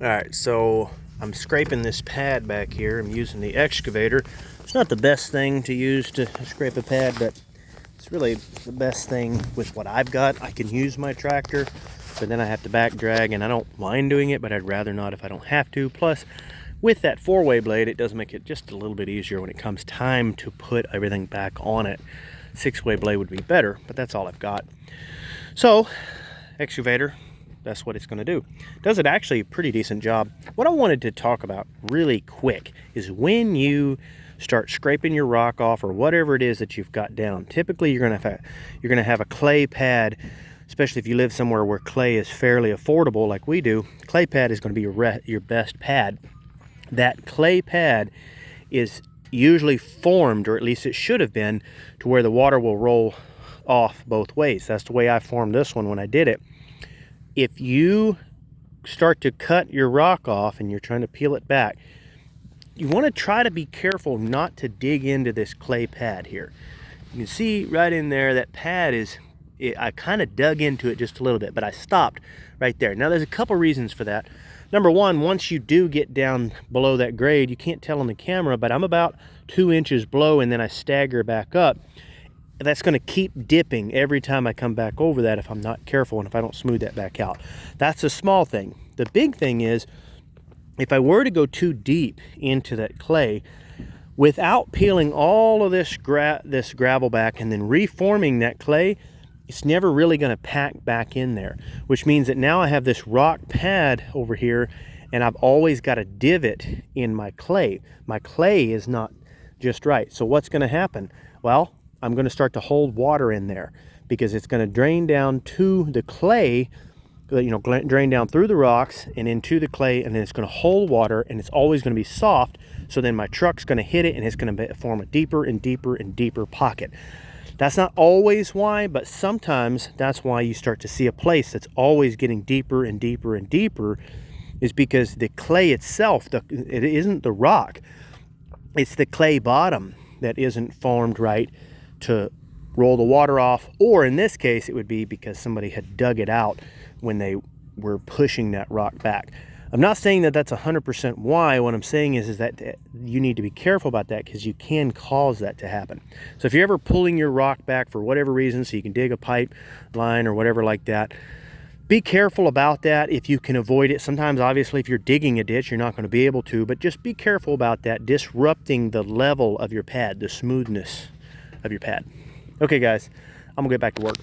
All right, so I'm scraping this pad back here. I'm using the excavator. It's not the best thing to use to scrape a pad, but it's really the best thing with what I've got. I can use my tractor, but then I have to back drag, and I don't mind doing it, but I'd rather not if I don't have to. Plus, with that four-way blade, it does make it just a little bit easier when it comes time to put everything back on it. Six-way blade would be better, but that's all I've got. So, excavator, that's what it's going to do. Does it actually a pretty decent job. What I wanted to talk about really quick is when you start scraping your rock off or whatever it is that you've got down. Typically, you're going to have a clay pad, especially if you live somewhere where clay is fairly affordable like we do. Clay pad is going to be your best pad. That clay pad is usually formed, or at least it should have been, to where the water will roll off both ways. That's the way I formed this one when I did it. If you start to cut your rock off and you're trying to peel it back, you want to try to be careful not to dig into this clay pad here. You can see right in there that pad I kind of dug into it just a little bit, but I stopped right there. Now there's a couple reasons for that. Number one, once you do get down below that grade, you can't tell on the camera, but I'm about 2 inches below, and then I stagger back up. That's going to keep dipping every time I come back over that if I'm not careful and if I don't smooth that back out. That's a small thing. The big thing is, if I were to go too deep into that clay, without peeling all of this gravel back and then reforming that clay, it's never really going to pack back in there, which means that now I have this rock pad over here, and I've always got a divot in my clay. My clay is not just right. So what's going to happen? Well, I'm going to start to hold water in there because it's going to drain down to the clay, drain down through the rocks and into the clay, and then it's going to hold water, and it's always going to be soft. So then my truck's going to hit it, and it's going to form a deeper and deeper and deeper pocket. That's not always why, but sometimes that's why you start to see a place that's always getting deeper and deeper and deeper, is because the clay itself, it isn't the rock, it's the clay bottom that isn't formed right to roll the water off, or in this case it would be because somebody had dug it out when they were pushing that rock back. I'm not saying that that's 100% why. What I'm saying is that you need to be careful about that, because you can cause that to happen. So if you're ever pulling your rock back for whatever reason, so you can dig a pipe line or whatever like that, be careful about that if you can avoid it. Sometimes, obviously, if you're digging a ditch, you're not going to be able to, but just be careful about that, disrupting the level of your pad, the smoothness of your pad. Okay, guys, I'm gonna get back to work.